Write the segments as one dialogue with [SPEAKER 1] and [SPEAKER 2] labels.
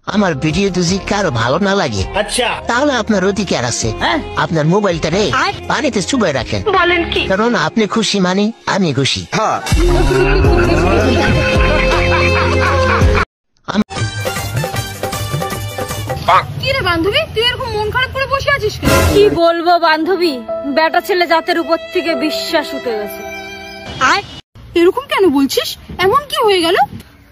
[SPEAKER 1] আমার ভিডিও যদি কারো ভালো না লাগে
[SPEAKER 2] আচ্ছা
[SPEAKER 1] তাহলে আপনার অধিকার আছে আপনার মোবাইলটা রে পানিতে চুবাই রাখেন। বলেন কি? কারণ আপনি খুশি মানে আমি খুশি।
[SPEAKER 3] কি রে বান্ধবী, তুই এরকম মন খারাপ করে বসে আছিস?
[SPEAKER 4] কি বলবো বান্ধবী, বেটা ছেলে জাতের উপর থেকে বিশ্বাস উঠে গেছে।
[SPEAKER 3] এরকম কেন বলছিস? এমন কি হয়ে গেল?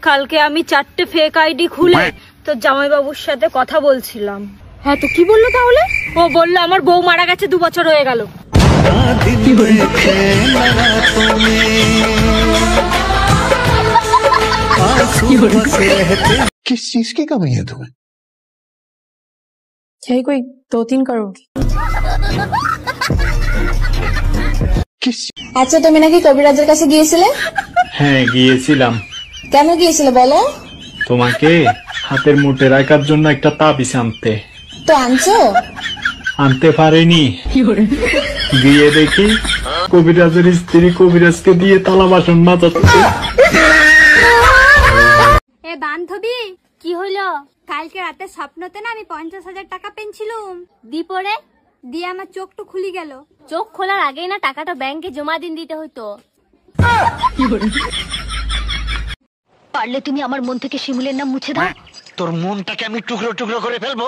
[SPEAKER 4] কালকে আমি 4টে ফেক আইডি খুলে তো জামাইবাবুর সাথে কথা বলছিলাম।
[SPEAKER 3] হ্যাঁ, তো কি বললো তাহলে?
[SPEAKER 4] ও বললো আমার বউ মারা গেছে 2 বছর হয়ে গেল।
[SPEAKER 5] किस चीज की कमी है तुम्हें?
[SPEAKER 3] यही कोई 2-3 करोड़।
[SPEAKER 6] আচ্ছা, তুমি নাকি কবিরাজের কাছে গিয়েছিলে?
[SPEAKER 7] হ্যাঁ গিয়েছিলাম।
[SPEAKER 6] কেন গিয়েছিলে বলো?
[SPEAKER 7] তোমাকে হাতের মুঠে রাখার জন্য একটা তাবিজ আনতে।
[SPEAKER 6] তো আনছো?
[SPEAKER 7] আনতে পারিনি। গিয়ে দেখি কবিরাজের স্ত্রী কবিরাজকে দিয়ে তালা বাসন মাজাচ্ছে।
[SPEAKER 4] এ বান্ধবী, কি হলো? কালকে রাতে স্বপ্নতে না আমি 50,000 টাকা পেয়েছিলাম। দিপরে দিয়ে আমার চোখটা খুলে গেল। চোখ খোলার আগেই না টাকাটা ব্যাংকে জমা দিতে হতো। পারলে তুমি আমার মন থেকে শিমুলের নাম মুছে দাও।
[SPEAKER 1] তোর মনটাকে আমি টুকরো টুকরো করে ফেলবো।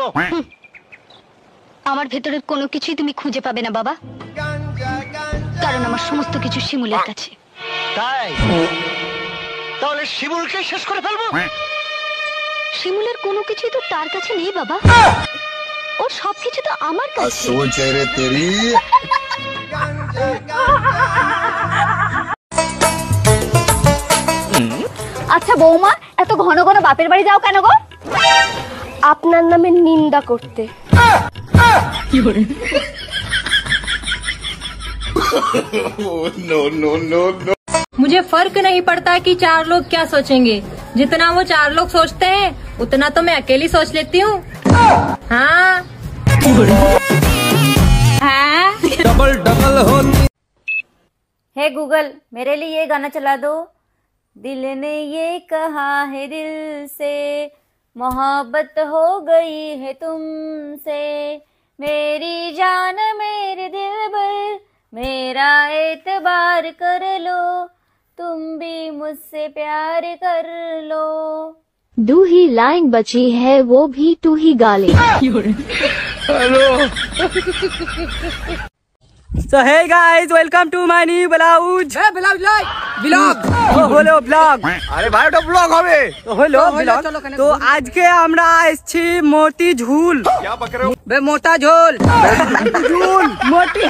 [SPEAKER 4] আমার ভেতরের কোনো কিছুই তুমি খুঁজে পাবে না বাবা, কারণ আমার সমস্ত কিছু শিমুলের কাছে।
[SPEAKER 1] তাই তাহলে শিমুলকে শেষ করে ফেলবো।
[SPEAKER 4] শিমুলের কোনো কিছুই তো তার কাছে নেই বাবা, ওর সবকিছু তো আমার কাছে।
[SPEAKER 5] सोच है रे तेरी।
[SPEAKER 4] আচ্ছা বৌমা, এত ঘন ঘন বাপের বাড়ি যাও কেন গো? আপনার নামে নিন্দা করতে।
[SPEAKER 5] No no no no.
[SPEAKER 3] मुझे फर्क नहीं पड़ता कि 4 लोग क्या सोचेंगे, जितना वो 4 लोग सोचते हैं उतना तो मैं अकेली सोच लेती हूँ। हाँ
[SPEAKER 4] डबल डबल होती। हे गूगल, मेरे लिए ये गाना चला दो। दिल ने ये कहा है दिल से, मोहब्बत हो गई है तुमसे, मेरी जान मेरे दिल भर, मेरा एतबार कर लो, तुम भी मुझसे प्यार कर लो। 2 ही लाइन बची है, वो भी 2 ही गाले।
[SPEAKER 8] So hey guys, welcome to my new vlog. হলো ব্লগ।
[SPEAKER 2] আরে ভাই ওটা ব্লগ হবে।
[SPEAKER 8] হলো ব্লগ। তো আজকে আমরা এসেছি মোটি ঝুল।
[SPEAKER 2] क्या बक रहे हो?
[SPEAKER 8] বে মোটা ঝোল। ঝুল মোটি।